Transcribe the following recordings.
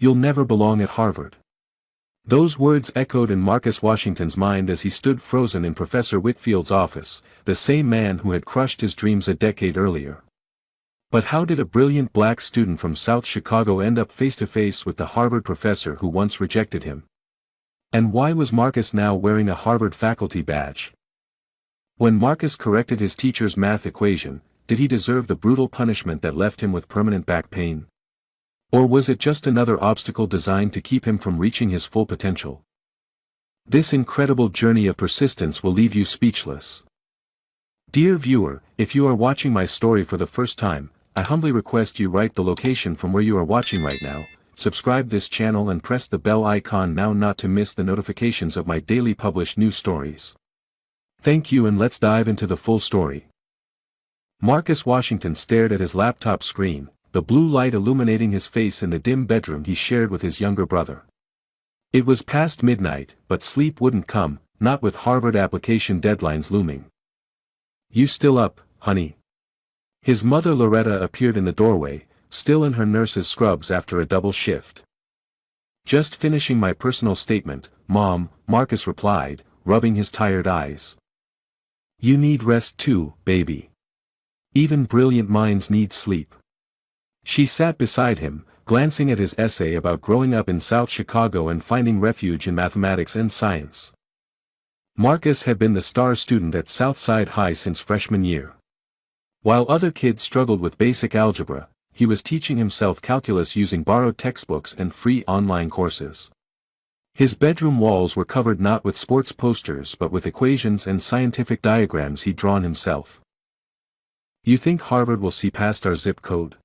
You'll never belong at Harvard." Those words echoed in Marcus Washington's mind as he stood frozen in Professor Whitfield's office, the same man who had crushed his dreams a decade earlier. But how did a brilliant black student from South Chicago end up face-to-face with the Harvard professor who once rejected him? And why was Marcus now wearing a Harvard faculty badge? When Marcus corrected his teacher's math equation, did he deserve the brutal punishment that left him with permanent back pain? Or was it just another obstacle designed to keep him from reaching his full potential? This incredible journey of persistence will leave you speechless. Dear viewer, if you are watching my story for the first time, I humbly request you write the location from where you are watching right now, subscribe this channel and press the bell icon now not to miss the notifications of my daily published news stories. Thank you, and let's dive into the full story. Marcus Washington stared at his laptop screen, the blue light illuminating his face in the dim bedroom he shared with his younger brother. It was past midnight, but sleep wouldn't come, not with Harvard application deadlines looming. "You still up, honey?" His mother Loretta appeared in the doorway, still in her nurse's scrubs after a double shift. "Just finishing my personal statement, Mom," Marcus replied, rubbing his tired eyes. "You need rest too, baby. Even brilliant minds need sleep." She sat beside him, glancing at his essay about growing up in South Chicago and finding refuge in mathematics and science. Marcus had been the star student at Southside High since freshman year. While other kids struggled with basic algebra, he was teaching himself calculus using borrowed textbooks and free online courses. His bedroom walls were covered not with sports posters but with equations and scientific diagrams he'd drawn himself. "You think Harvard will see past our zip code?"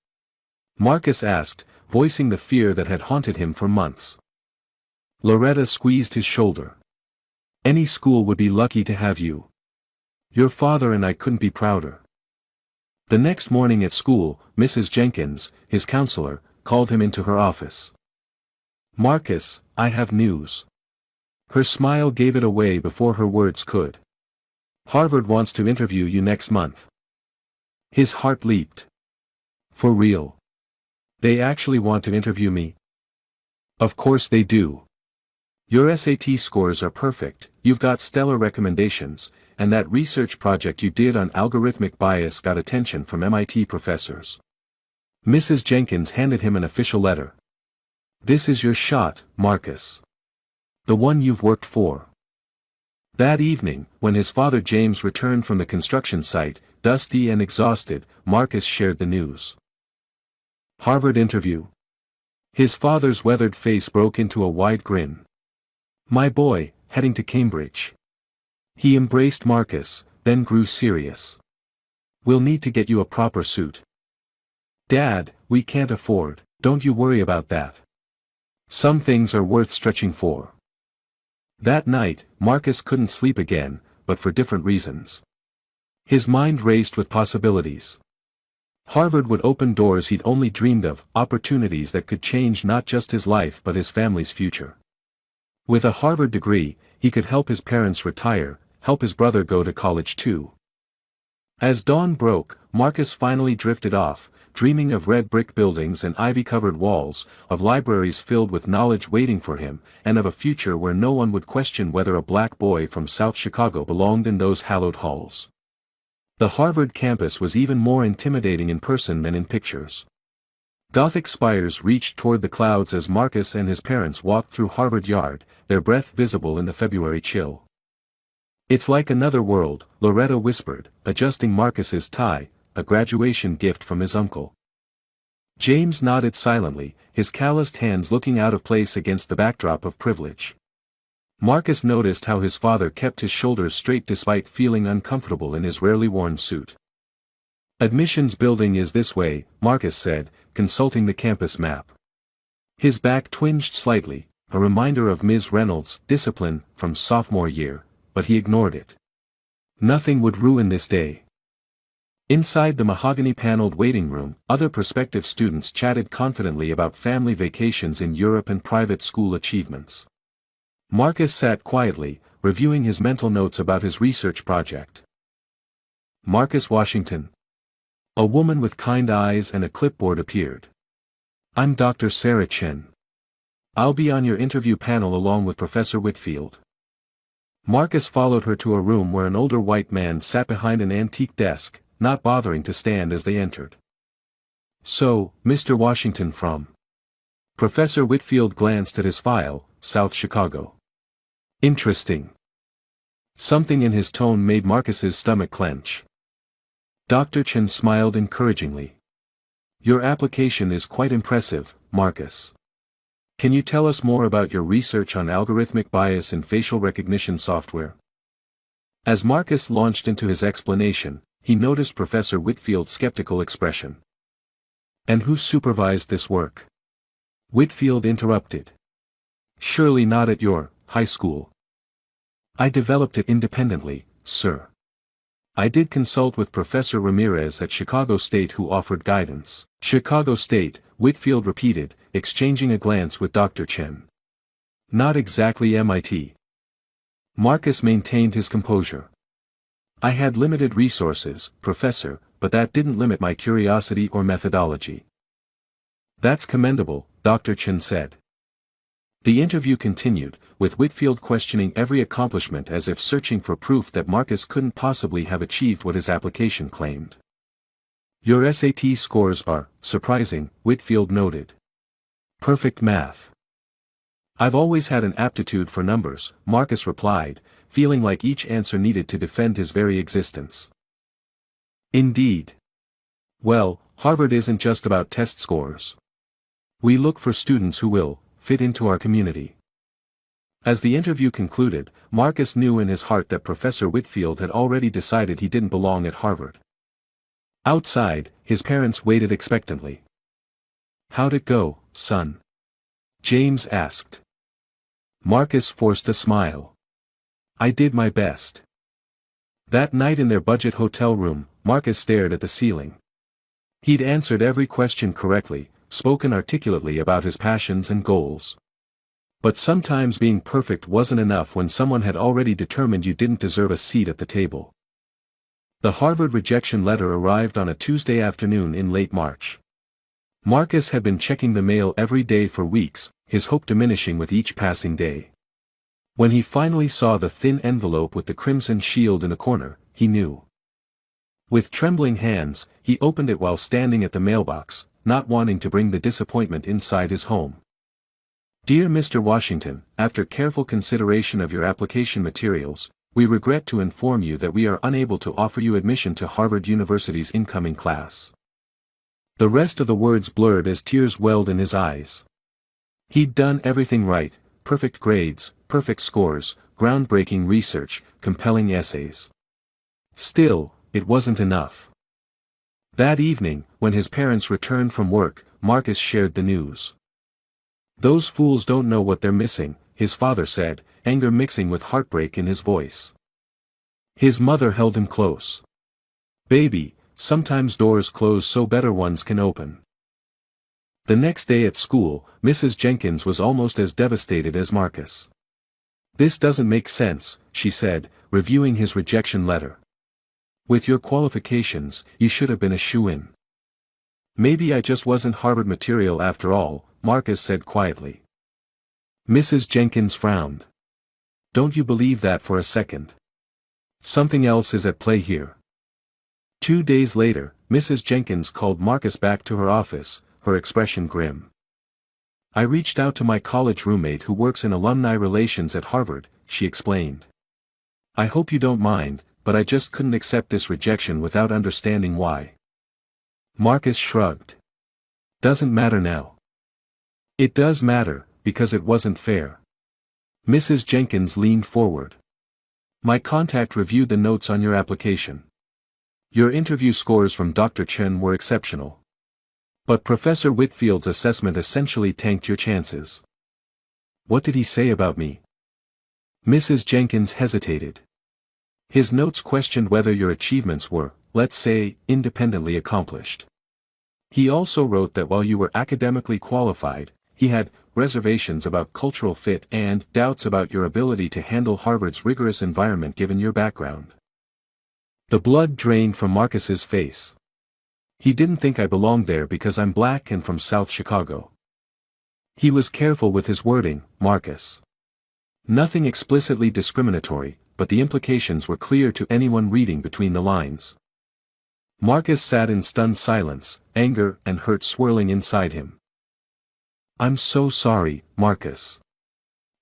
Marcus asked, voicing the fear that had haunted him for months. Loretta squeezed his shoulder. "Any school would be lucky to have you. Your father and I couldn't be prouder." The next morning at school, Mrs. Jenkins, his counselor, called him into her office. "Marcus, I have news." Her smile gave it away before her words could. "Harvard wants to interview you next month." His heart leaped. "For real? They actually want to interview me?" "Of course they do. Your SAT scores are perfect, you've got stellar recommendations, and that research project you did on algorithmic bias got attention from MIT professors." Mrs. Jenkins handed him an official letter. "This is your shot, Marcus. The one you've worked for." That evening, when his father James returned from the construction site, dusty and exhausted, Marcus shared the news. "Harvard interview." His father's weathered face broke into a wide grin. "My boy, heading to Cambridge." He embraced Marcus, then grew serious. "We'll need to get you a proper suit." "Dad, we can't afford." "Don't you worry about that. Some things are worth stretching for." That night, Marcus couldn't sleep again, but for different reasons. His mind raced with possibilities. Harvard would open doors he'd only dreamed of, opportunities that could change not just his life but his family's future. With a Harvard degree, he could help his parents retire, help his brother go to college too. As dawn broke, Marcus finally drifted off, dreaming of red brick buildings and ivy-covered walls, of libraries filled with knowledge waiting for him, and of a future where no one would question whether a black boy from South Chicago belonged in those hallowed halls. The Harvard campus was even more intimidating in person than in pictures. Gothic spires reached toward the clouds as Marcus and his parents walked through Harvard Yard, their breath visible in the February chill. "It's like another world," Loretta whispered, adjusting Marcus's tie, a graduation gift from his uncle. James nodded silently, his calloused hands looking out of place against the backdrop of privilege. Marcus noticed how his father kept his shoulders straight despite feeling uncomfortable in his rarely worn suit. "Admissions building is this way," Marcus said, consulting the campus map. His back twinged slightly, a reminder of Ms. Reynolds' discipline from sophomore year, but he ignored it. Nothing would ruin this day. Inside the mahogany-paneled waiting room, other prospective students chatted confidently about family vacations in Europe and private school achievements. Marcus sat quietly, reviewing his mental notes about his research project. Marcus Washington. A woman with kind eyes and a clipboard appeared. "I'm Dr. Sarah Chen. I'll be on your interview panel along with Professor Whitfield. Marcus followed her to a room where an older white man sat behind an antique desk, not bothering to stand as they entered. So, Mr. Washington from? Professor Whitfield glanced at his file, South Chicago. Interesting. Something in his tone made Marcus's stomach clench. Dr. Chen smiled encouragingly. Your application is quite impressive, Marcus. Can you tell us more about your research on algorithmic bias in facial recognition software? As Marcus launched into his explanation, he noticed Professor Whitfield's skeptical expression. And who supervised this work? Whitfield interrupted. Surely not at your high school. I developed it independently, sir. I did consult with Professor Ramirez at Chicago State who offered guidance. Chicago State, Whitfield repeated, exchanging a glance with Dr. Chen. Not exactly MIT. Marcus maintained his composure. I had limited resources, Professor, but that didn't limit my curiosity or methodology. That's commendable, Dr. Chen said. The interview continued, with Whitfield questioning every accomplishment as if searching for proof that Marcus couldn't possibly have achieved what his application claimed. Your SAT scores are surprising, Whitfield noted. Perfect math. I've always had an aptitude for numbers, Marcus replied, feeling like each answer needed to defend his very existence. Indeed. Well, Harvard isn't just about test scores. We look for students who will fit into our community. As the interview concluded, Marcus knew in his heart that Professor Whitfield had already decided he didn't belong at Harvard. Outside, his parents waited expectantly. How'd it go, son? James asked. Marcus forced a smile. I did my best. That night in their budget hotel room, Marcus stared at the ceiling. He'd answered every question correctly, spoken articulately about his passions and goals. But sometimes being perfect wasn't enough when someone had already determined you didn't deserve a seat at the table. The Harvard rejection letter arrived on a Tuesday afternoon in late March. Marcus had been checking the mail every day for weeks, his hope diminishing with each passing day. When he finally saw the thin envelope with the crimson shield in the corner, he knew. With trembling hands, he opened it while standing at the mailbox, not wanting to bring the disappointment inside his home. Dear Mr. Washington, after careful consideration of your application materials, we regret to inform you that we are unable to offer you admission to Harvard University's incoming class. The rest of the words blurred as tears welled in his eyes. He'd done everything right, perfect grades, perfect scores, groundbreaking research, compelling essays. Still, it wasn't enough. That evening, when his parents returned from work, Marcus shared the news. Those fools don't know what they're missing, his father said, anger mixing with heartbreak in his voice. His mother held him close. Baby, sometimes doors close so better ones can open. The next day at school, Mrs. Jenkins was almost as devastated as Marcus. This doesn't make sense, she said, reviewing his rejection letter. With your qualifications, you should have been a shoo-in. Maybe I just wasn't Harvard material after all, Marcus said quietly. Mrs. Jenkins frowned. Don't you believe that for a second? Something else is at play here. 2 days later, Mrs. Jenkins called Marcus back to her office, her expression grim. I reached out to my college roommate who works in alumni relations at Harvard, she explained. I hope you don't mind, but I just couldn't accept this rejection without understanding why. Marcus shrugged. Doesn't matter now. It does matter, because it wasn't fair. Mrs. Jenkins leaned forward. My contact reviewed the notes on your application. Your interview scores from Dr. Chen were exceptional. But Professor Whitfield's assessment essentially tanked your chances. What did he say about me? Mrs. Jenkins hesitated. His notes questioned whether your achievements were, let's say, independently accomplished. He also wrote that while you were academically qualified, he had reservations about cultural fit and doubts about your ability to handle Harvard's rigorous environment given your background. The blood drained from Marcus's face. He didn't think I belonged there because I'm black and from South Chicago. He was careful with his wording, Marcus. Nothing explicitly discriminatory, but the implications were clear to anyone reading between the lines. Marcus sat in stunned silence, anger and hurt swirling inside him. "I'm so sorry, Marcus.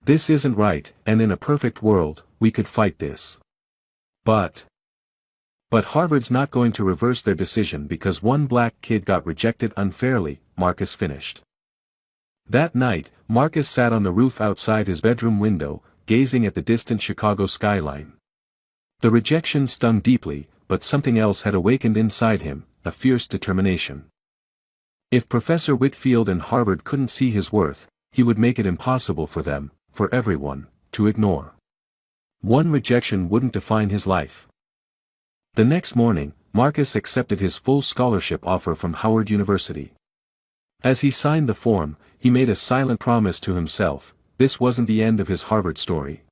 This isn't right, and in a perfect world, we could fight this. But Harvard's not going to reverse their decision because one black kid got rejected unfairly," Marcus finished. That night, Marcus sat on the roof outside his bedroom window, gazing at the distant Chicago skyline. The rejection stung deeply, but something else had awakened inside him, a fierce determination. If Professor Whitfield and Harvard couldn't see his worth, he would make it impossible for them, for everyone, to ignore. One rejection wouldn't define his life. The next morning, Marcus accepted his full scholarship offer from Howard University. As he signed the form, he made a silent promise to himself: this wasn't the end of his Harvard story.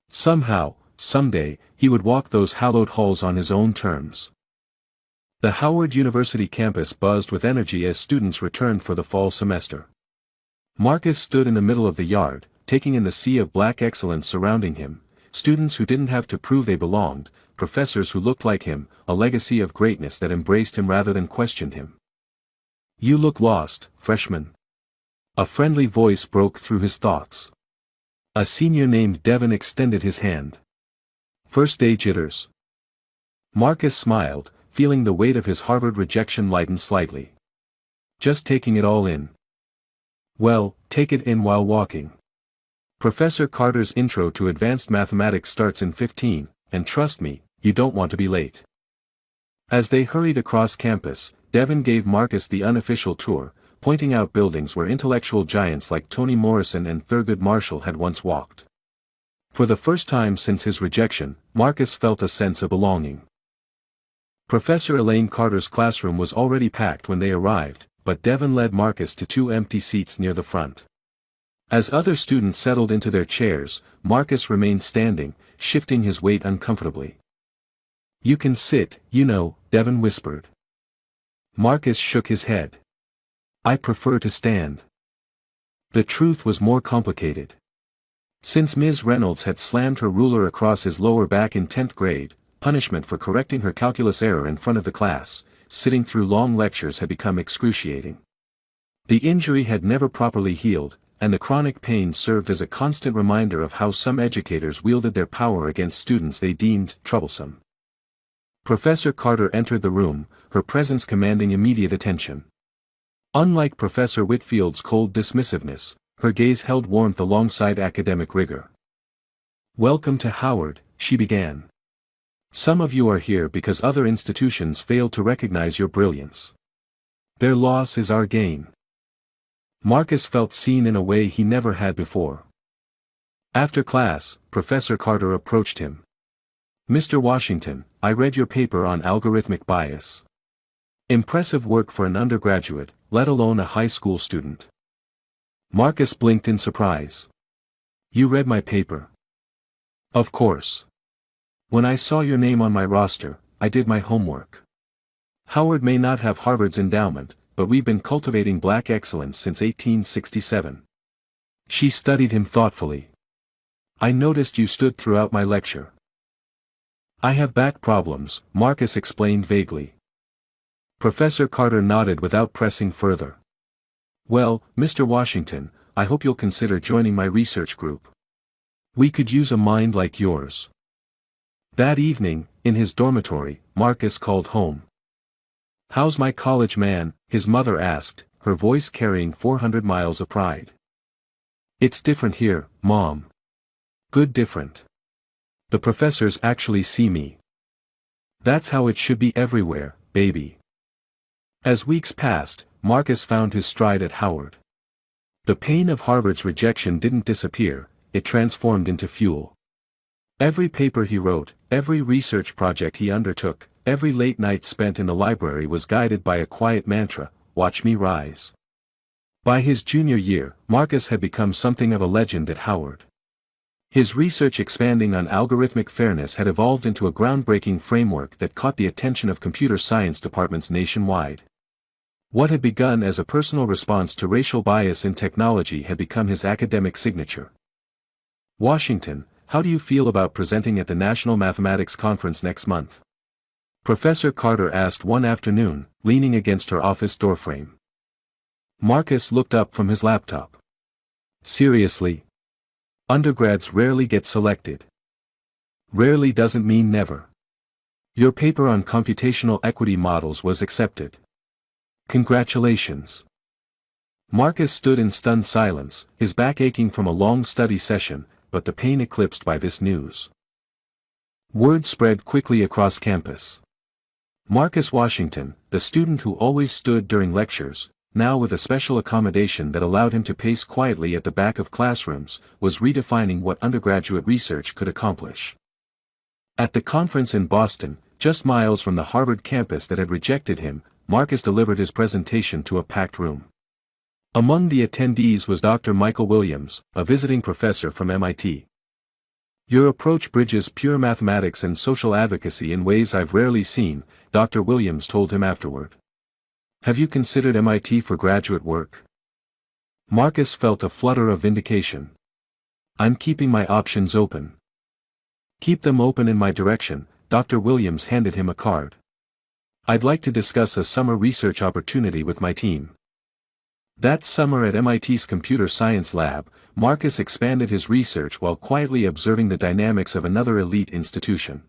Somehow, someday, he would walk those hallowed halls on his own terms. The Howard University campus buzzed with energy as students returned for the fall semester. Marcus stood in the middle of the yard, taking in the sea of black excellence surrounding him, students who didn't have to prove they belonged, professors who looked like him, a legacy of greatness that embraced him rather than questioned him. "You look lost, freshman." A friendly voice broke through his thoughts. A senior named Devin extended his hand. "First day jitters." Marcus smiled, feeling the weight of his Harvard rejection lighten slightly. "Just taking it all in." "Well, take it in while walking. Professor Carter's intro to advanced mathematics starts in 15, and trust me, you don't want to be late." As they hurried across campus, Devin gave Marcus the unofficial tour, pointing out buildings where intellectual giants like Toni Morrison and Thurgood Marshall had once walked. For the first time since his rejection, Marcus felt a sense of belonging. Professor Elaine Carter's classroom was already packed when they arrived, but Devin led Marcus to two empty seats near the front. As other students settled into their chairs, Marcus remained standing, shifting his weight uncomfortably. "You can sit, you know," Devin whispered. Marcus shook his head. "I prefer to stand." The truth was more complicated. Since Ms. Reynolds had slammed her ruler across his lower back in 10th grade, punishment for correcting her calculus error in front of the class, sitting through long lectures had become excruciating. The injury had never properly healed, and the chronic pain served as a constant reminder of how some educators wielded their power against students they deemed troublesome. Professor Carter entered the room, her presence commanding immediate attention. Unlike Professor Whitfield's cold dismissiveness, her gaze held warmth alongside academic rigor. "Welcome to Howard," she began. "Some of you are here because other institutions failed to recognize your brilliance. Their loss is our gain." Marcus felt seen in a way he never had before. After class, Professor Carter approached him. "Mr. Washington, I read your paper on algorithmic bias. Impressive work for an undergraduate, let alone a high school student." Marcus blinked in surprise. "You read my paper?" "Of course. When I saw your name on my roster, I did my homework. Howard may not have Harvard's endowment, but we've been cultivating black excellence since 1867. She studied him thoughtfully. "I noticed you stood throughout my lecture." "I have back problems," Marcus explained vaguely. Professor Carter nodded without pressing further. "Well, Mr. Washington, I hope you'll consider joining my research group. We could use a mind like yours." That evening, in his dormitory, Marcus called home. "How's my college man?" his mother asked, her voice carrying 400 miles of pride. "It's different here, Mom. Good different. The professors actually see me. That's how it should be everywhere, baby." As weeks passed, Marcus found his stride at Howard. The pain of Harvard's rejection didn't disappear, it transformed into fuel. Every paper he wrote, every research project he undertook, every late night spent in the library was guided by a quiet mantra: "Watch me rise." By his junior year, Marcus had become something of a legend at Howard. His research expanding on algorithmic fairness had evolved into a groundbreaking framework that caught the attention of computer science departments nationwide. What had begun as a personal response to racial bias in technology had become his academic signature. Washington, how do you feel about presenting at the National Mathematics Conference next month? Professor Carter asked one afternoon, leaning against her office doorframe. Marcus looked up from his laptop. Seriously? Undergrads rarely get selected. Rarely doesn't mean never. Your paper on computational equity models was accepted. Congratulations. Marcus stood in stunned silence, his back aching from a long study session, but the pain eclipsed by this news. Word spread quickly across campus. Marcus Washington, the student who always stood during lectures, now with a special accommodation that allowed him to pace quietly at the back of classrooms, was redefining what undergraduate research could accomplish. At the conference in Boston, just miles from the Harvard campus that had rejected him, Marcus delivered his presentation to a packed room. Among the attendees was Dr. Michael Williams, a visiting professor from MIT. Your approach bridges pure mathematics and social advocacy in ways I've rarely seen, Dr. Williams told him afterward. Have you considered MIT for graduate work? Marcus felt a flutter of vindication. I'm keeping my options open. Keep them open in my direction, Dr. Williams handed him a card. I'd like to discuss a summer research opportunity with my team. That summer at MIT's Computer Science Lab, Marcus expanded his research while quietly observing the dynamics of another elite institution.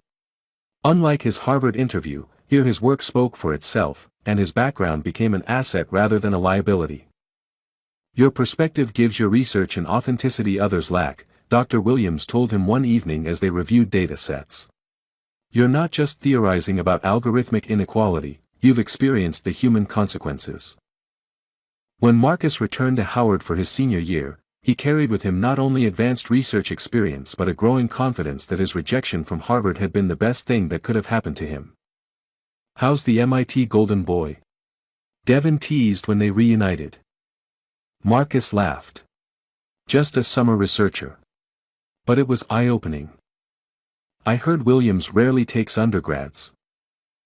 Unlike his Harvard interview, here his work spoke for itself, and his background became an asset rather than a liability. Your perspective gives your research an authenticity others lack, Dr. Williams told him one evening as they reviewed data sets. You're not just theorizing about algorithmic inequality, you've experienced the human consequences. When Marcus returned to Howard for his senior year, he carried with him not only advanced research experience but a growing confidence that his rejection from Harvard had been the best thing that could have happened to him. How's the MIT golden boy? Devin teased when they reunited. Marcus laughed. Just a summer researcher. But it was eye-opening. I heard Williams rarely takes undergrads.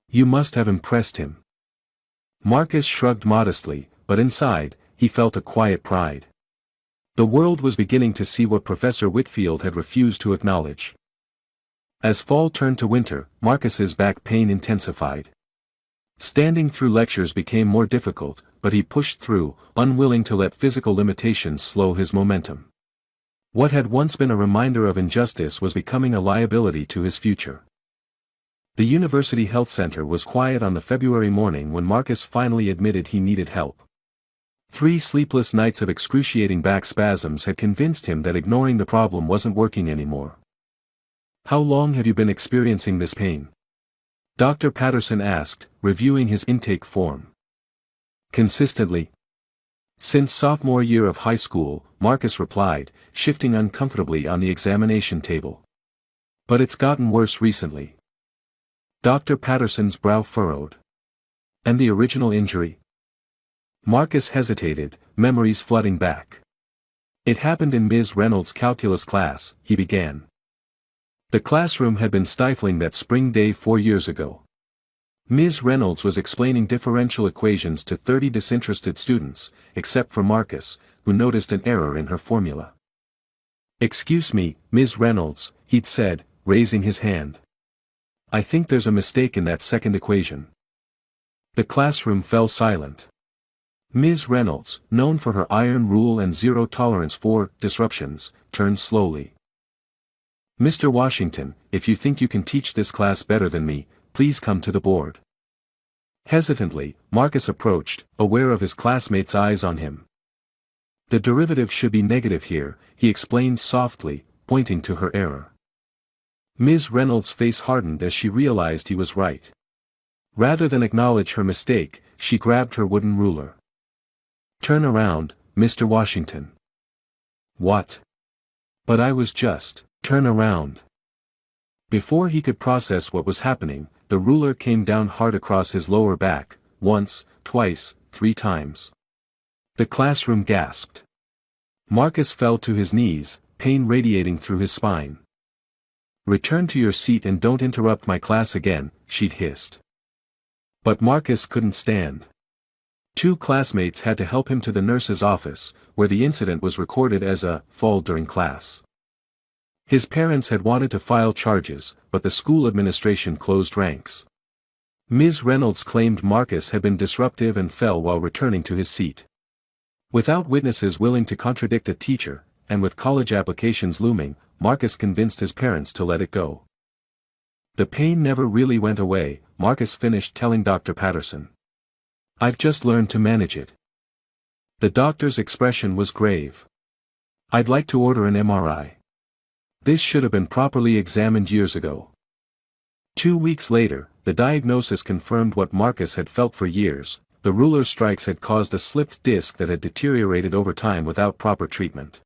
You must have impressed him. Marcus shrugged modestly, but inside, he felt a quiet pride. The world was beginning to see what Professor Whitfield had refused to acknowledge. As fall turned to winter, Marcus's back pain intensified. Standing through lectures became more difficult, but he pushed through, unwilling to let physical limitations slow his momentum. What had once been a reminder of injustice was becoming a liability to his future. The University Health Center was quiet on the February morning when Marcus finally admitted he needed help. 3 sleepless nights of excruciating back spasms had convinced him that ignoring the problem wasn't working anymore. How long have you been experiencing this pain? Dr. Patterson asked, reviewing his intake form. Consistently. Since sophomore year of high school, Marcus replied, shifting uncomfortably on the examination table. But it's gotten worse recently. Dr. Patterson's brow furrowed. And the original injury? Marcus hesitated, memories flooding back. It happened in Ms. Reynolds' calculus class, he began. The classroom had been stifling that spring day 4 years ago. Ms. Reynolds was explaining differential equations to 30 disinterested students, except for Marcus, who noticed an error in her formula. Excuse me, Ms. Reynolds, he'd said, raising his hand. I think there's a mistake in that second equation. The classroom fell silent. Ms. Reynolds, known for her iron rule and zero tolerance for disruptions, turned slowly. Mr. Washington, if you think you can teach this class better than me, please come to the board. Hesitantly, Marcus approached, aware of his classmates' eyes on him. The derivative should be negative here, he explained softly, pointing to her error. Ms. Reynolds' face hardened as she realized he was right. Rather than acknowledge her mistake, she grabbed her wooden ruler. Turn around, Mr. Washington. What? But I was just, turn around. Before he could process what was happening, the ruler came down hard across his lower back, once, twice, 3 times. The classroom gasped. Marcus fell to his knees, pain radiating through his spine. Return to your seat and don't interrupt my class again, she'd hissed. But Marcus couldn't stand. Two classmates had to help him to the nurse's office, where the incident was recorded as a fall during class. His parents had wanted to file charges, but the school administration closed ranks. Ms. Reynolds claimed Marcus had been disruptive and fell while returning to his seat. Without witnesses willing to contradict a teacher, and with college applications looming, Marcus convinced his parents to let it go. The pain never really went away, Marcus finished telling Dr. Patterson. I've just learned to manage it. The doctor's expression was grave. I'd like to order an MRI. This should have been properly examined years ago. 2 weeks later, the diagnosis confirmed what Marcus had felt for years: the ruler strikes had caused a slipped disc that had deteriorated over time without proper treatment.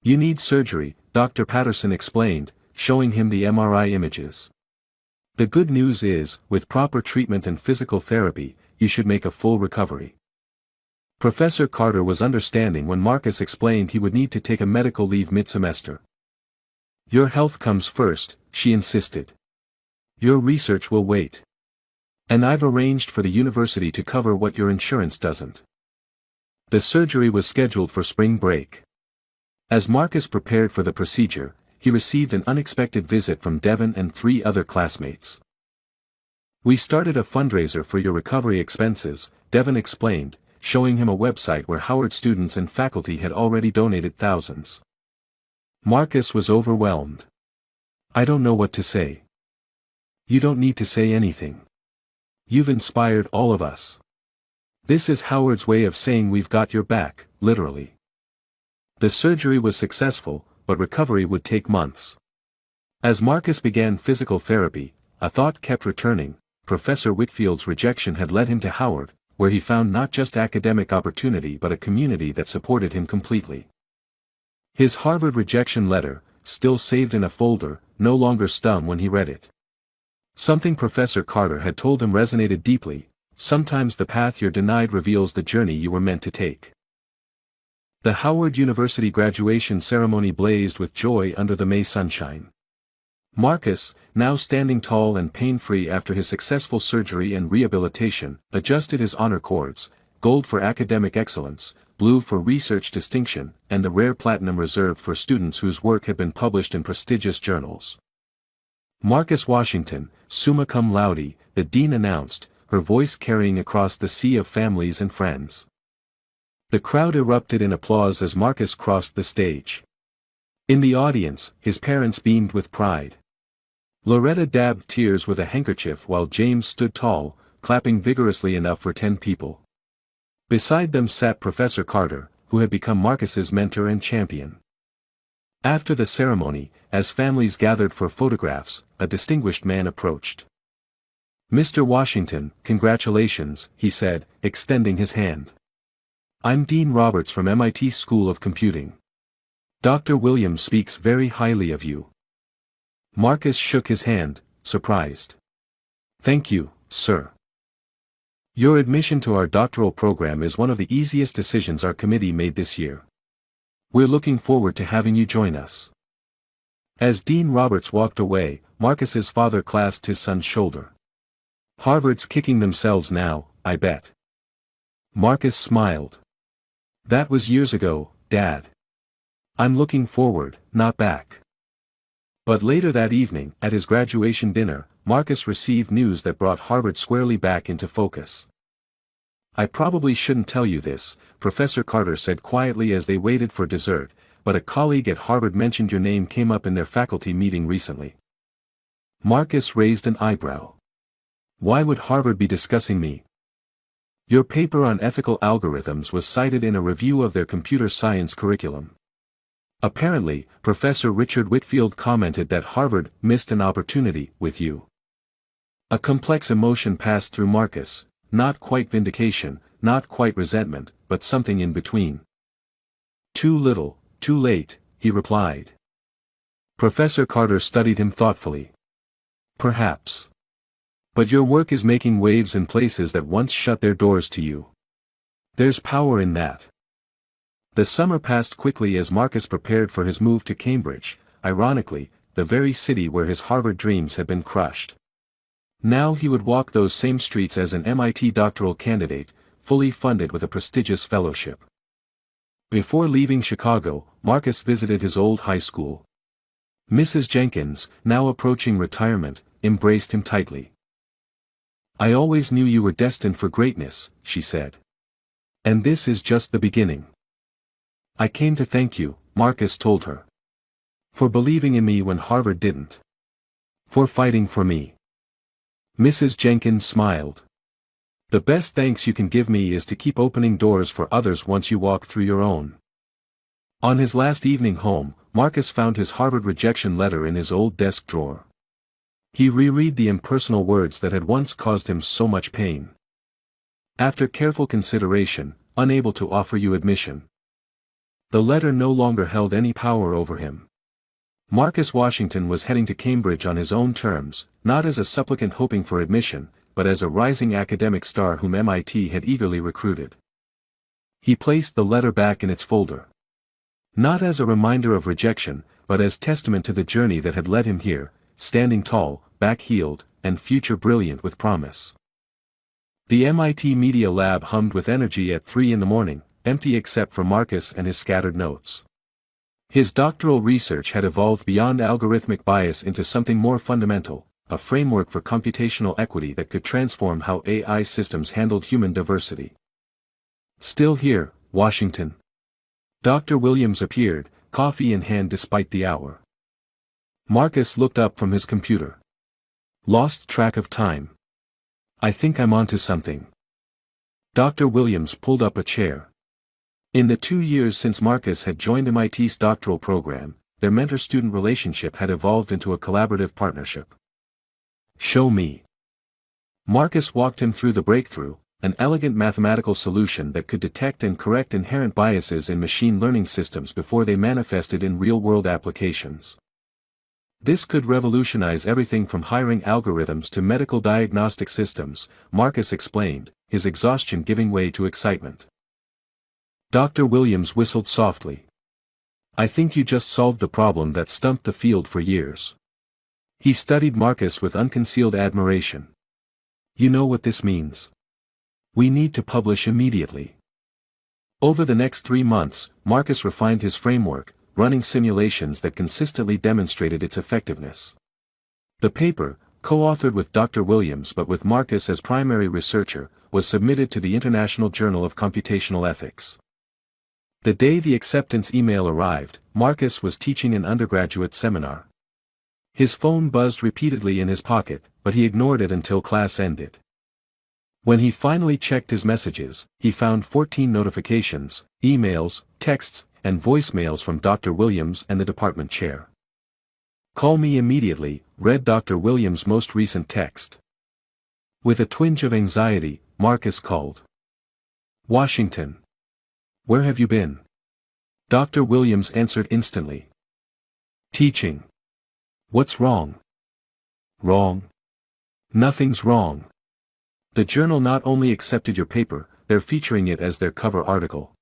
You need surgery, Dr. Patterson explained, showing him the MRI images. The good news is, with proper treatment and physical therapy, you should make a full recovery. Professor Carter was understanding when Marcus explained he would need to take a medical leave mid-semester. Your health comes first, she insisted. Your research will wait. And I've arranged for the university to cover what your insurance doesn't. The surgery was scheduled for spring break. As Marcus prepared for the procedure, he received an unexpected visit from Devon and 3 other classmates. We started a fundraiser for your recovery expenses, Devon explained, showing him a website where Howard students and faculty had already donated thousands. Marcus was overwhelmed. I don't know what to say. You don't need to say anything. You've inspired all of us. This is Howard's way of saying we've got your back, literally. The surgery was successful, but recovery would take months. As Marcus began physical therapy, a thought kept returning: Professor Whitfield's rejection had led him to Howard, where he found not just academic opportunity but a community that supported him completely. His Harvard rejection letter, still saved in a folder, no longer stung when he read it. Something Professor Carter had told him resonated deeply: sometimes the path you're denied reveals the journey you were meant to take. The Howard University graduation ceremony blazed with joy under the May sunshine. Marcus, now standing tall and pain-free after his successful surgery and rehabilitation, adjusted his honor cords: gold for academic excellence, blue for research distinction, and the rare platinum reserved for students whose work had been published in prestigious journals. Marcus Washington, summa cum laude, the dean announced, her voice carrying across the sea of families and friends. The crowd erupted in applause as Marcus crossed the stage. In the audience, his parents beamed with pride. Loretta dabbed tears with a handkerchief while James stood tall, clapping vigorously enough for 10 people. Beside them sat Professor Carter, who had become Marcus's mentor and champion. After the ceremony, as families gathered for photographs, a distinguished man approached. Mr. Washington, congratulations, he said, extending his hand. I'm Dean Roberts from MIT School of Computing. Dr. Williams speaks very highly of you. Marcus shook his hand, surprised. Thank you, sir. Your admission to our doctoral program is one of the easiest decisions our committee made this year. We're looking forward to having you join us. As Dean Roberts walked away, Marcus's father clasped his son's shoulder. Harvard's kicking themselves now, I bet. Marcus smiled. That was years ago, Dad. I'm looking forward, not back. But later that evening, at his graduation dinner, Marcus received news that brought Harvard squarely back into focus. I probably shouldn't tell you this, Professor Carter said quietly as they waited for dessert, but a colleague at Harvard mentioned your name came up in their faculty meeting recently. Marcus raised an eyebrow. Why would Harvard be discussing me? Your paper on ethical algorithms was cited in a review of their computer science curriculum. Apparently, Professor Richard Whitfield commented that Harvard missed an opportunity with you. A complex emotion passed through Marcus, not quite vindication, not quite resentment, but something in between. Too little, too late, he replied. Professor Carter studied him thoughtfully. Perhaps. But your work is making waves in places that once shut their doors to you. There's power in that. The summer passed quickly as Marcus prepared for his move to Cambridge, ironically, the very city where his Harvard dreams had been crushed. Now he would walk those same streets as an MIT doctoral candidate, fully funded with a prestigious fellowship. Before leaving Chicago, Marcus visited his old high school. Mrs. Jenkins, now approaching retirement, embraced him tightly. "I always knew you were destined for greatness," she said. "And this is just the beginning." "I came to thank you," Marcus told her. "For believing in me when Harvard didn't. For fighting for me." Mrs. Jenkins smiled. "The best thanks you can give me is to keep opening doors for others once you walk through your own." On his last evening home, Marcus found his Harvard rejection letter in his old desk drawer. He reread the impersonal words that had once caused him so much pain. "After careful consideration, unable to offer you admission." The letter no longer held any power over him. Marcus Washington was heading to Cambridge on his own terms, not as a supplicant hoping for admission, but as a rising academic star whom MIT had eagerly recruited. He placed the letter back in its folder. Not as a reminder of rejection, but as testament to the journey that had led him here, standing tall, back-heeled, and future brilliant with promise. The MIT Media Lab hummed with energy at 3 in the morning, empty except for Marcus and his scattered notes. His doctoral research had evolved beyond algorithmic bias into something more fundamental, a framework for computational equity that could transform how AI systems handled human diversity. "Still here, Washington?" Dr. Williams appeared, coffee in hand despite the hour. Marcus looked up from his computer. "Lost track of time. I think I'm onto something." Dr. Williams pulled up a chair. In the 2 years since Marcus had joined MIT's doctoral program, their mentor-student relationship had evolved into a collaborative partnership. "Show me." Marcus walked him through the breakthrough, an elegant mathematical solution that could detect and correct inherent biases in machine learning systems before they manifested in real-world applications. This could revolutionize everything from hiring algorithms to medical diagnostic systems, Marcus explained, his exhaustion giving way to excitement. Dr. Williams whistled softly. "I think you just solved the problem that stumped the field for years." He studied Marcus with unconcealed admiration. "You know what this means. We need to publish immediately." Over the next 3 months, Marcus refined his framework, running simulations that consistently demonstrated its effectiveness. The paper, co-authored with Dr. Williams but with Marcus as primary researcher, was submitted to the International Journal of Computational Ethics. The day the acceptance email arrived, Marcus was teaching an undergraduate seminar. His phone buzzed repeatedly in his pocket, but he ignored it until class ended. When he finally checked his messages, he found 14 notifications, emails, texts, and voicemails from Dr. Williams and the department chair. "Call me immediately," read Dr. Williams' most recent text. With a twinge of anxiety, Marcus called. "Washington. Where have you been?" Dr. Williams answered instantly. "Teaching." "What's wrong?" "Wrong? Nothing's wrong. The journal not only accepted your paper, they're featuring it as their cover article.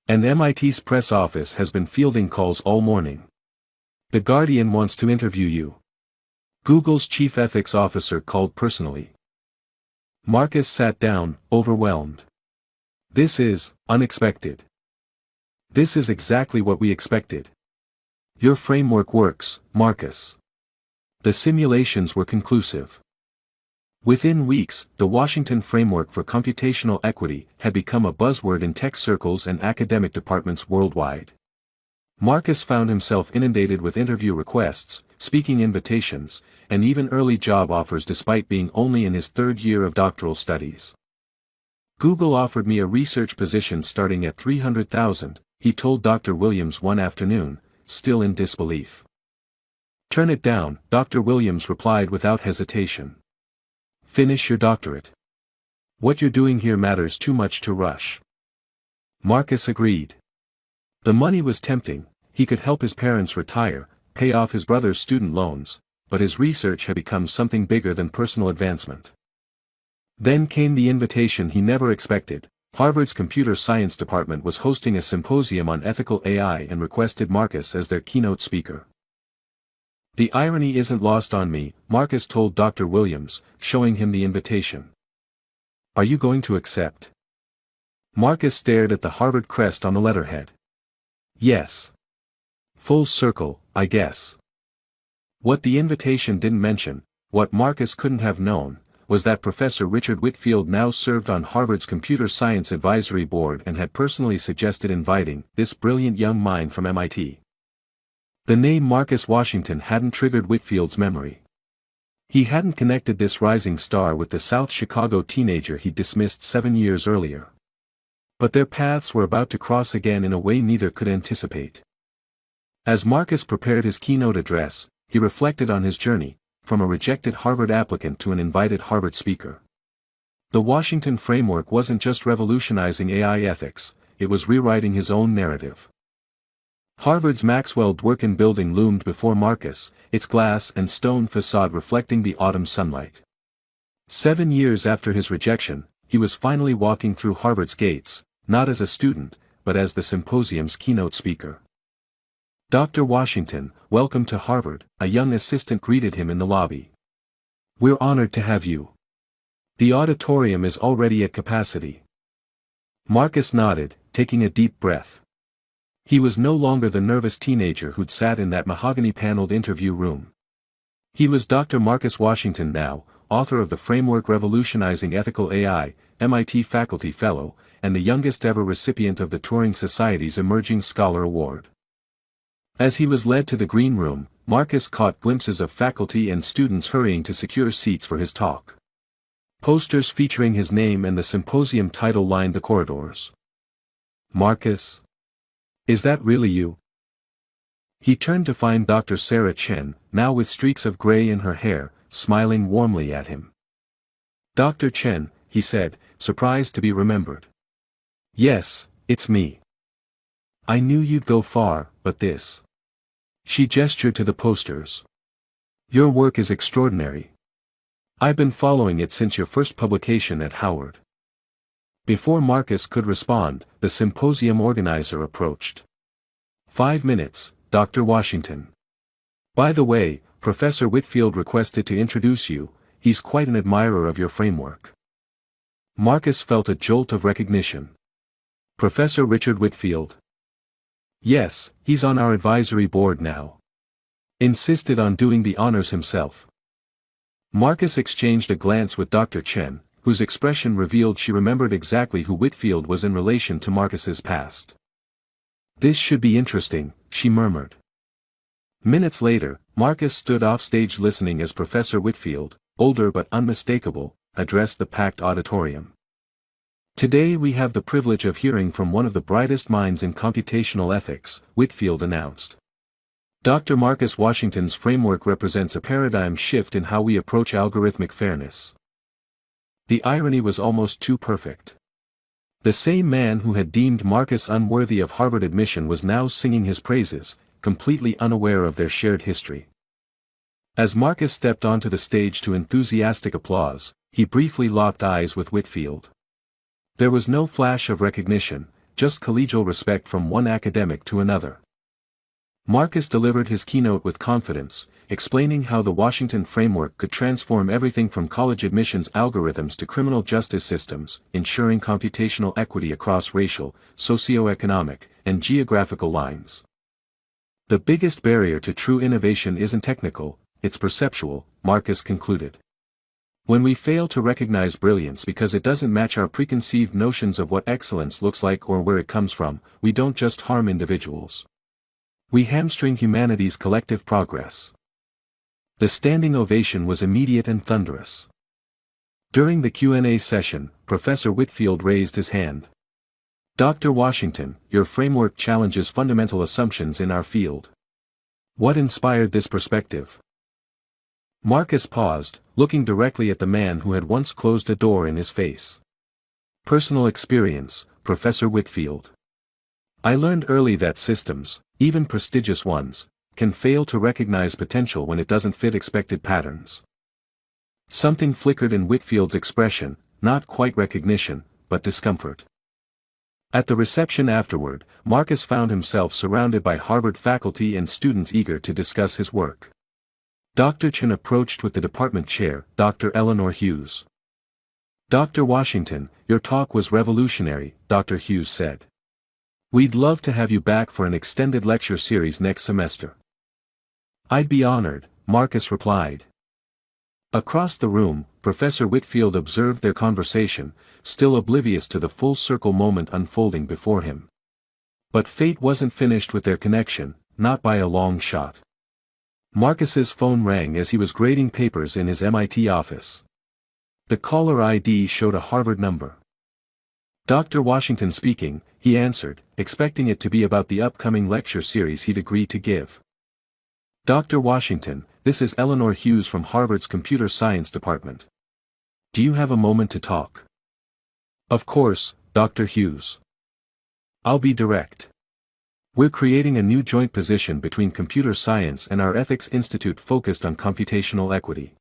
And MIT's press office has been fielding calls all morning. The Guardian wants to interview you. Google's chief ethics officer called personally." Marcus sat down, overwhelmed. "This is unexpected. This is exactly what we expected. Your framework works, Marcus." The simulations were conclusive. Within weeks, the Washington Framework for Computational Equity had become a buzzword in tech circles and academic departments worldwide. Marcus found himself inundated with interview requests, speaking invitations, and even early job offers despite being only in his 3rd year of doctoral studies. "Google offered me a research position starting at $300,000, he told Dr. Williams one afternoon, still in disbelief. "Turn it down," Dr. Williams replied without hesitation. "Finish your doctorate. What you're doing here matters too much to rush." Marcus agreed. The money was tempting, he could help his parents retire, pay off his brother's student loans, but his research had become something bigger than personal advancement. Then came the invitation he never expected. Harvard's computer science department was hosting a symposium on ethical AI and requested Marcus as their keynote speaker. "The irony isn't lost on me," Marcus told Dr. Williams, showing him the invitation. "Are you going to accept?" Marcus stared at the Harvard crest on the letterhead. Yes. Full circle, I guess. What the invitation didn't mention, what Marcus couldn't have known, was that Professor Richard Whitfield now served on Harvard's Computer Science Advisory Board and had personally suggested inviting this brilliant young mind from MIT. The name Marcus Washington hadn't triggered Whitfield's memory. He hadn't connected this rising star with the South Chicago teenager he'd dismissed 7 years earlier. But their paths were about to cross again in a way neither could anticipate. As Marcus prepared his keynote address, he reflected on his journey, from a rejected Harvard applicant to an invited Harvard speaker. The Washington framework wasn't just revolutionizing AI ethics, it was rewriting his own narrative. Harvard's Maxwell Dworkin building loomed before Marcus, its glass and stone facade reflecting the autumn sunlight. 7 years after his rejection, he was finally walking through Harvard's gates, not as a student, but as the symposium's keynote speaker. Dr. Washington, welcome to Harvard, a young assistant greeted him in the lobby. We're honored to have you. The auditorium is already at capacity. Marcus nodded, taking a deep breath. He was no longer the nervous teenager who'd sat in that mahogany-paneled interview room. He was Dr. Marcus Washington now, author of the framework Revolutionizing Ethical AI, MIT Faculty Fellow, and the youngest ever recipient of the Turing Society's Emerging Scholar Award. As he was led to the green room, Marcus caught glimpses of faculty and students hurrying to secure seats for his talk. Posters featuring his name and the symposium title lined the corridors. Marcus? Is that really you? He turned to find Dr. Sarah Chen, now with streaks of gray in her hair, smiling warmly at him. Dr. Chen, he said, surprised to be remembered. Yes, it's me. I knew you'd go far, but this. She gestured to the posters. Your work is extraordinary. I've been following it since your first publication at Howard. Before Marcus could respond, the symposium organizer approached. 5 minutes, Dr. Washington. By the way, Professor Whitfield requested to introduce you, he's quite an admirer of your framework. Marcus felt a jolt of recognition. Professor Richard Whitfield. Yes, he's on our advisory board now. Insisted on doing the honors himself. Marcus exchanged a glance with Dr. Chen, whose expression revealed she remembered exactly who Whitfield was in relation to Marcus's past. This should be interesting, she murmured. Minutes later, Marcus stood offstage listening as Professor Whitfield, older but unmistakable, addressed the packed auditorium. Today we have the privilege of hearing from one of the brightest minds in computational ethics, Whitfield announced. Dr. Marcus Washington's framework represents a paradigm shift in how we approach algorithmic fairness. The irony was almost too perfect. The same man who had deemed Marcus unworthy of Harvard admission was now singing his praises, completely unaware of their shared history. As Marcus stepped onto the stage to enthusiastic applause, he briefly locked eyes with Whitfield. There was no flash of recognition, just collegial respect from one academic to another. Marcus delivered his keynote with confidence, explaining how the Washington framework could transform everything from college admissions algorithms to criminal justice systems, ensuring computational equity across racial, socioeconomic, and geographical lines. The biggest barrier to true innovation isn't technical, it's perceptual, Marcus concluded. When we fail to recognize brilliance because it doesn't match our preconceived notions of what excellence looks like or where it comes from, we don't just harm individuals. We hamstring humanity's collective progress. The standing ovation was immediate and thunderous. During the Q&A session, Professor Whitfield raised his hand. Dr. Washington, your framework challenges fundamental assumptions in our field. What inspired this perspective? Marcus paused, looking directly at the man who had once closed a door in his face. Personal experience, Professor Whitfield. I learned early that systems, even prestigious ones, can fail to recognize potential when it doesn't fit expected patterns. Something flickered in Whitfield's expression, not quite recognition, but discomfort. At the reception afterward, Marcus found himself surrounded by Harvard faculty and students eager to discuss his work. Dr. Chen approached with the department chair, Dr. Eleanor Hughes. Dr. Washington, your talk was revolutionary, Dr. Hughes said. We'd love to have you back for an extended lecture series next semester. I'd be honored, Marcus replied. Across the room, Professor Whitfield observed their conversation, still oblivious to the full circle moment unfolding before him. But fate wasn't finished with their connection, not by a long shot. Marcus's phone rang as he was grading papers in his MIT office. The caller ID showed a Harvard number. Dr. Washington speaking, he answered, expecting it to be about the upcoming lecture series he'd agreed to give. Dr. Washington, this is Eleanor Hughes from Harvard's Computer Science Department. Do you have a moment to talk? Of course, Dr. Hughes. I'll be direct. We're creating a new joint position between computer science and our ethics institute focused on computational equity.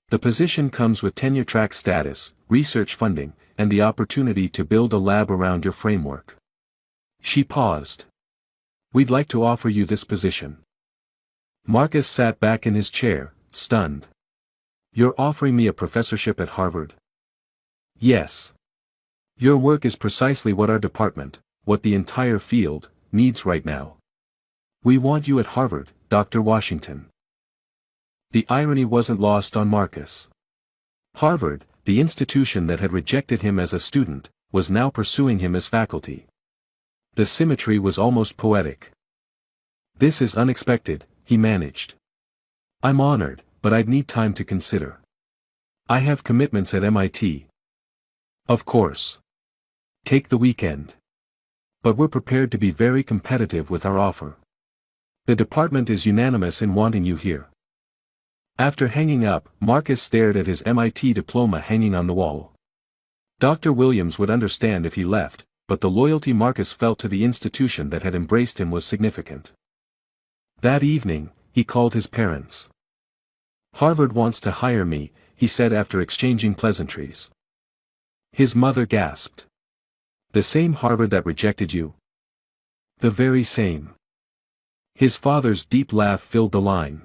The position comes with tenure-track status, research funding, and the opportunity to build a lab around your framework. She paused. We'd like to offer you this position. Marcus sat back in his chair, stunned. You're offering me a professorship at Harvard? Yes. Your work is precisely what our department, what the entire field, needs right now. We want you at Harvard, Dr. Washington. The irony wasn't lost on Marcus. Harvard, the institution that had rejected him as a student, was now pursuing him as faculty. The symmetry was almost poetic. This is unexpected, he managed. I'm honored, but I'd need time to consider. I have commitments at MIT. Of course. Take the weekend. But we're prepared to be very competitive with our offer. The department is unanimous in wanting you here. After hanging up, Marcus stared at his MIT diploma hanging on the wall. Dr. Williams would understand if he left, but the loyalty Marcus felt to the institution that had embraced him was significant. That evening, he called his parents. Harvard wants to hire me, he said after exchanging pleasantries. His mother gasped. The same Harvard that rejected you? The very same. His father's deep laugh filled the line.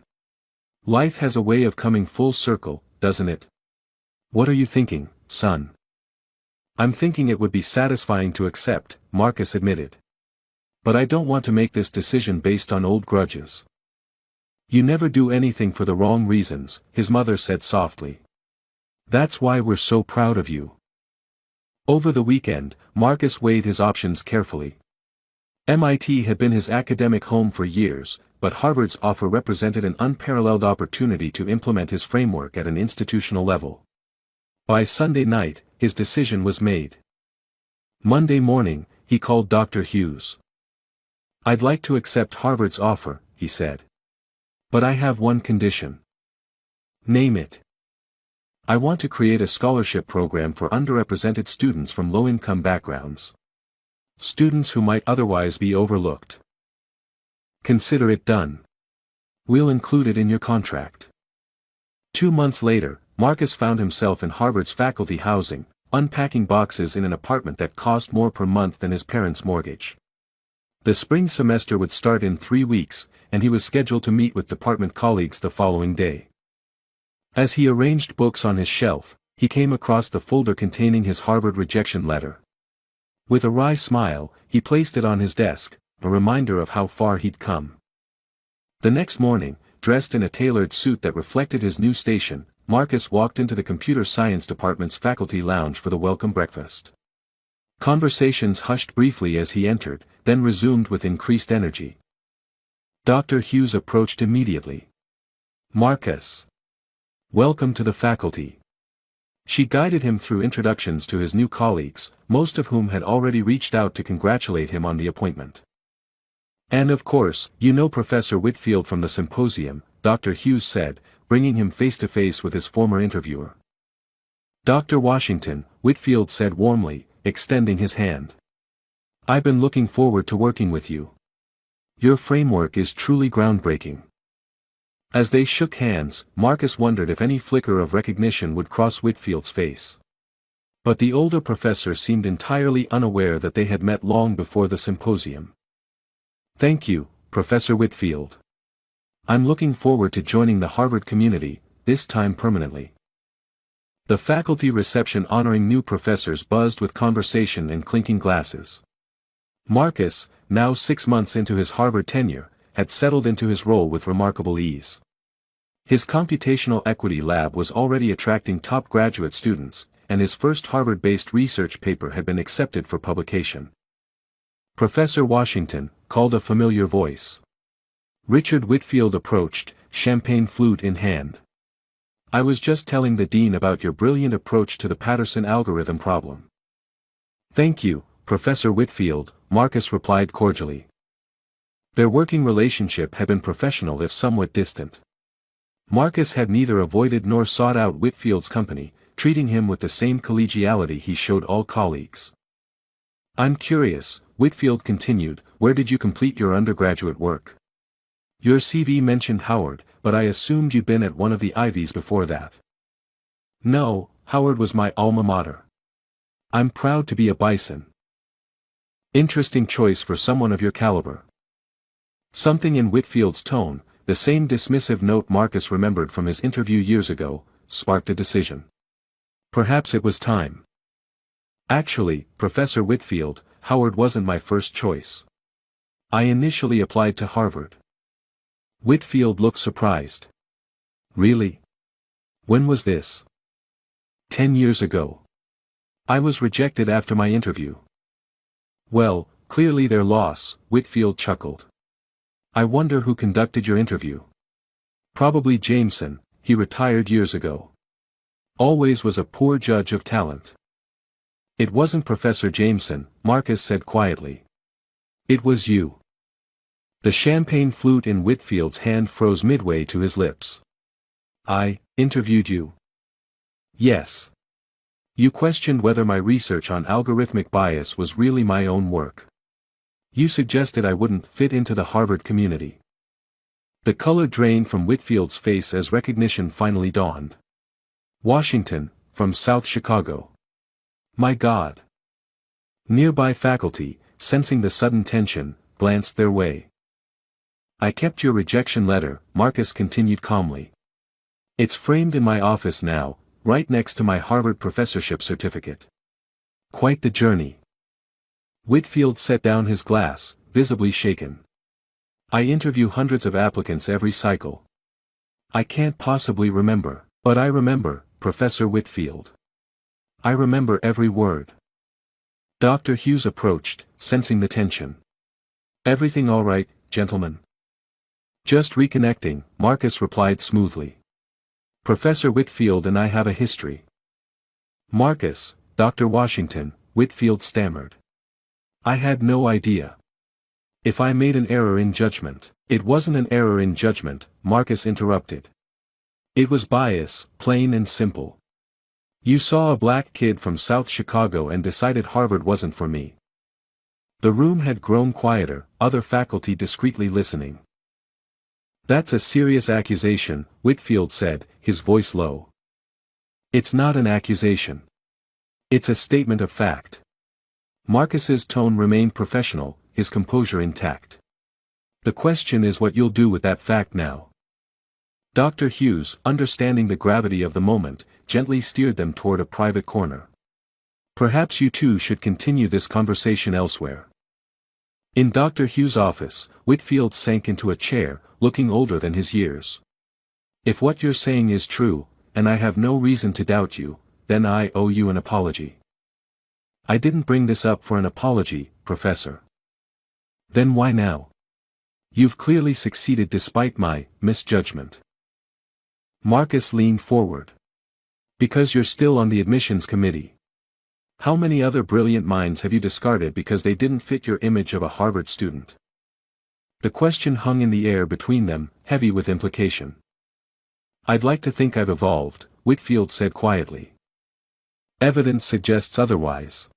Life has a way of coming full circle, doesn't it? What are you thinking, son? I'm thinking it would be satisfying to accept, Marcus admitted. But I don't want to make this decision based on old grudges. You never do anything for the wrong reasons, his mother said softly. That's why we're so proud of you. Over the weekend, Marcus weighed his options carefully. MIT had been his academic home for years, but Harvard's offer represented an unparalleled opportunity to implement his framework at an institutional level. By Sunday night, his decision was made. Monday morning, he called Dr. Hughes. I'd like to accept Harvard's offer, he said. But I have one condition. Name it. I want to create a scholarship program for underrepresented students from low-income backgrounds. Students who might otherwise be overlooked. Consider it done. We'll include it in your contract. 2 months later, Marcus found himself in Harvard's faculty housing, unpacking boxes in an apartment that cost more per month than his parents' mortgage. The spring semester would start in 3 weeks, and he was scheduled to meet with department colleagues the following day. As he arranged books on his shelf, he came across the folder containing his Harvard rejection letter. With a wry smile, he placed it on his desk, a reminder of how far he'd come. The next morning, dressed in a tailored suit that reflected his new station, Marcus walked into the computer science department's faculty lounge for the welcome breakfast. Conversations hushed briefly as he entered, then resumed with increased energy. Dr. Hughes approached immediately. Marcus. Welcome to the faculty. She guided him through introductions to his new colleagues, most of whom had already reached out to congratulate him on the appointment. And of course, you know Professor Whitfield from the symposium, Dr. Hughes said, bringing him face to face with his former interviewer. Dr. Washington, Whitfield said warmly, extending his hand. I've been looking forward to working with you. Your framework is truly groundbreaking. As they shook hands, Marcus wondered if any flicker of recognition would cross Whitfield's face. But the older professor seemed entirely unaware that they had met long before the symposium. Thank you, Professor Whitfield. I'm looking forward to joining the Harvard community, this time permanently. The faculty reception honoring new professors buzzed with conversation and clinking glasses. Marcus, now 6 months into his Harvard tenure, had settled into his role with remarkable ease. His computational equity lab was already attracting top graduate students, and his first Harvard-based research paper had been accepted for publication. "Professor Washington," called a familiar voice. Richard Whitfield approached, champagne flute in hand. "I was just telling the dean about your brilliant approach to the Patterson algorithm problem." "Thank you, Professor Whitfield," Marcus replied cordially. Their working relationship had been professional if somewhat distant. Marcus had neither avoided nor sought out Whitfield's company, treating him with the same collegiality he showed all colleagues. "I'm curious," Whitfield continued, "where did you complete your undergraduate work? Your CV mentioned Howard, but I assumed you'd been at one of the Ivies before that." "No, Howard was my alma mater. I'm proud to be a Bison." "Interesting choice for someone of your caliber." Something in Whitfield's tone, the same dismissive note Marcus remembered from his interview years ago, sparked a decision. Perhaps it was time. "Actually, Professor Whitfield, Howard wasn't my first choice. I initially applied to Harvard." Whitfield looked surprised. "Really? When was this?" 10 years ago. I was rejected after my interview." "Well, clearly their loss," Whitfield chuckled. "I wonder who conducted your interview." "Probably Jameson, he retired years ago. Always was a poor judge of talent." "It wasn't Professor Jameson," Marcus said quietly. "It was you." The champagne flute in Whitfield's hand froze midway to his lips. "I interviewed you?" "Yes. You questioned whether my research on algorithmic bias was really my own work. You suggested I wouldn't fit into the Harvard community." The color drained from Whitfield's face as recognition finally dawned. "Washington, from South Chicago. My God." Nearby faculty, sensing the sudden tension, glanced their way. "I kept your rejection letter," Marcus continued calmly. "It's framed in my office now, right next to my Harvard professorship certificate." "Quite the journey." Whitfield set down his glass, visibly shaken. "I interview hundreds of applicants every cycle. I can't possibly remember, but I remember, Professor Whitfield. I remember every word." Dr. Hughes approached, sensing the tension. "Everything all right, gentlemen?" "Just reconnecting," Marcus replied smoothly. "Professor Whitfield and I have a history." "Marcus, Dr. Washington," Whitfield stammered. "I had no idea. If I made an error in judgment." "It wasn't an error in judgment," Marcus interrupted. "It was bias, plain and simple. You saw a black kid from South Chicago and decided Harvard wasn't for me." The room had grown quieter, other faculty discreetly listening. "That's a serious accusation," Whitfield said, his voice low. "It's not an accusation. It's a statement of fact." Marcus's tone remained professional, his composure intact. "The question is what you'll do with that fact now." Dr. Hughes, understanding the gravity of the moment, gently steered them toward a private corner. "Perhaps you two should continue this conversation elsewhere." In Dr. Hughes' office, Whitfield sank into a chair, looking older than his years. "If what you're saying is true, and I have no reason to doubt you, then I owe you an apology." "I didn't bring this up for an apology, Professor." "Then why now? You've clearly succeeded despite my misjudgment." Marcus leaned forward. "Because you're still on the admissions committee. How many other brilliant minds have you discarded because they didn't fit your image of a Harvard student?" The question hung in the air between them, heavy with implication. "I'd like to think I've evolved," Whitfield said quietly. "Evidence suggests otherwise.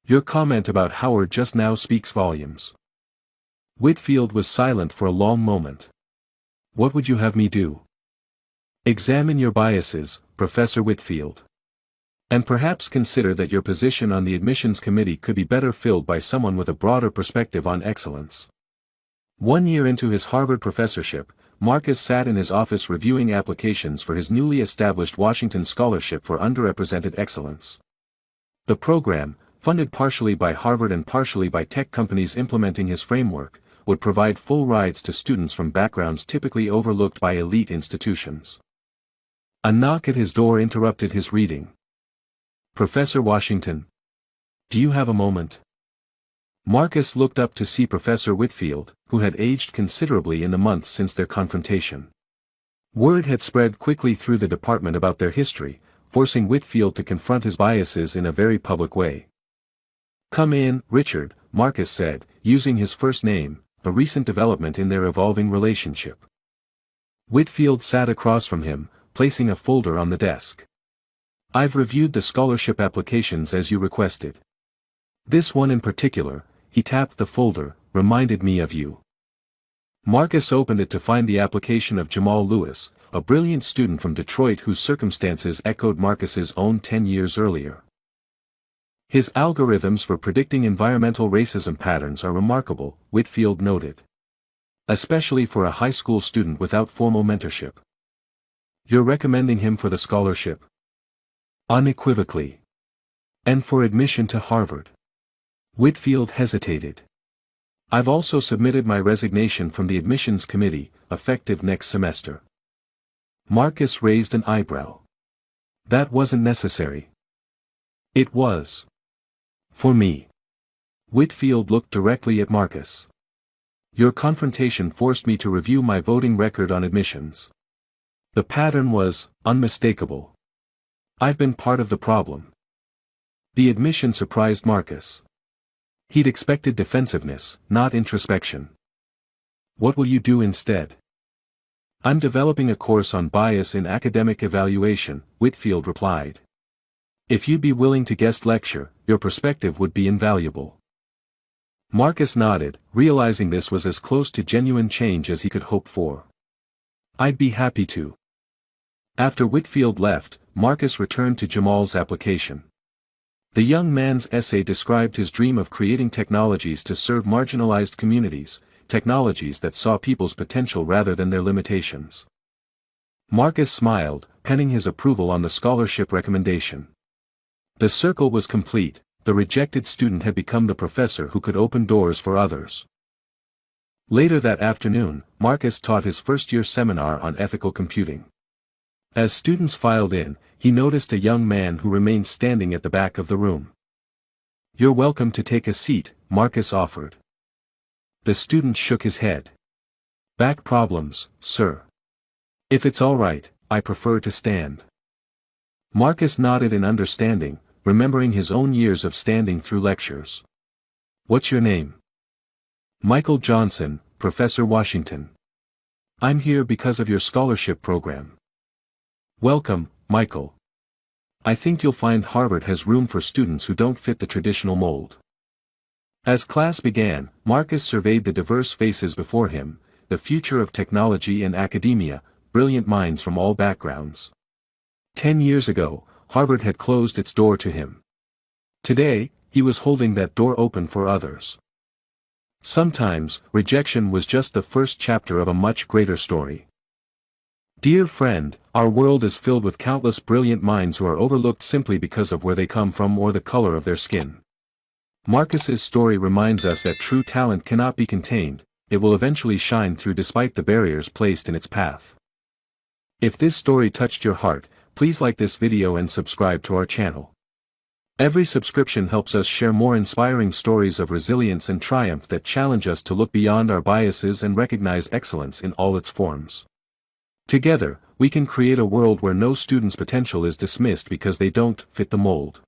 Your comment about Howard just now speaks volumes." Whitfield was silent for a long moment. "What would you have me do?" "Examine your biases, Professor Whitfield. And perhaps consider that your position on the admissions committee could be better filled by someone with a broader perspective on excellence." 1 year into his Harvard professorship, Marcus sat in his office reviewing applications for his newly established Washington Scholarship for Underrepresented Excellence. The program, funded partially by Harvard and partially by tech companies implementing his framework, would provide full rides to students from backgrounds typically overlooked by elite institutions. A knock at his door interrupted his reading. "Professor Washington. Do you have a moment?" Marcus looked up to see Professor Whitfield, who had aged considerably in the months since their confrontation. Word had spread quickly through the department about their history, forcing Whitfield to confront his biases in a very public way. "Come in, Richard," Marcus said, using his first name, a recent development in their evolving relationship. Whitfield sat across from him, placing a folder on the desk. "I've reviewed the scholarship applications as you requested. This one in particular," he tapped the folder, "reminded me of you." Marcus opened it to find the application of Jamal Lewis, a brilliant student from Detroit whose circumstances echoed Marcus's own 10 years earlier. "His algorithms for predicting environmental racism patterns are remarkable," Whitfield noted. "Especially for a high school student without formal mentorship." "You're recommending him for the scholarship?" "Unequivocally. And for admission to Harvard." Whitfield hesitated. "I've also submitted my resignation from the admissions committee, effective next semester." Marcus raised an eyebrow. "That wasn't necessary." "It was. For me." Whitfield looked directly at Marcus. "Your confrontation forced me to review my voting record on admissions. The pattern was unmistakable. I've been part of the problem." The admission surprised Marcus. He'd expected defensiveness, not introspection. "What will you do instead?" "I'm developing a course on bias in academic evaluation," Whitfield replied. "If you'd be willing to guest lecture, your perspective would be invaluable." Marcus nodded, realizing this was as close to genuine change as he could hope for. "I'd be happy to." After Whitfield left, Marcus returned to Jamal's application. The young man's essay described his dream of creating technologies to serve marginalized communities, technologies that saw people's potential rather than their limitations. Marcus smiled, penning his approval on the scholarship recommendation. The circle was complete. The rejected student had become the professor who could open doors for others. Later that afternoon, Marcus taught his first-year seminar on ethical computing. As students filed in, he noticed a young man who remained standing at the back of the room. "You're welcome to take a seat," Marcus offered. The student shook his head. "Back problems, sir. If it's all right, I prefer to stand." Marcus nodded in understanding, remembering his own years of standing through lectures. "What's your name?" "Michael Johnson, Professor Washington. I'm here because of your scholarship program." "Welcome, Michael. I think you'll find Harvard has room for students who don't fit the traditional mold." As class began, Marcus surveyed the diverse faces before him, the future of technology and academia, brilliant minds from all backgrounds. 10 years ago, Harvard had closed its door to him. Today, he was holding that door open for others. Sometimes, rejection was just the first chapter of a much greater story. Dear friend, our world is filled with countless brilliant minds who are overlooked simply because of where they come from or the color of their skin. Marcus's story reminds us that true talent cannot be contained, it will eventually shine through despite the barriers placed in its path. If this story touched your heart, please like this video and subscribe to our channel. Every subscription helps us share more inspiring stories of resilience and triumph that challenge us to look beyond our biases and recognize excellence in all its forms. Together, we can create a world where no student's potential is dismissed because they don't fit the mold.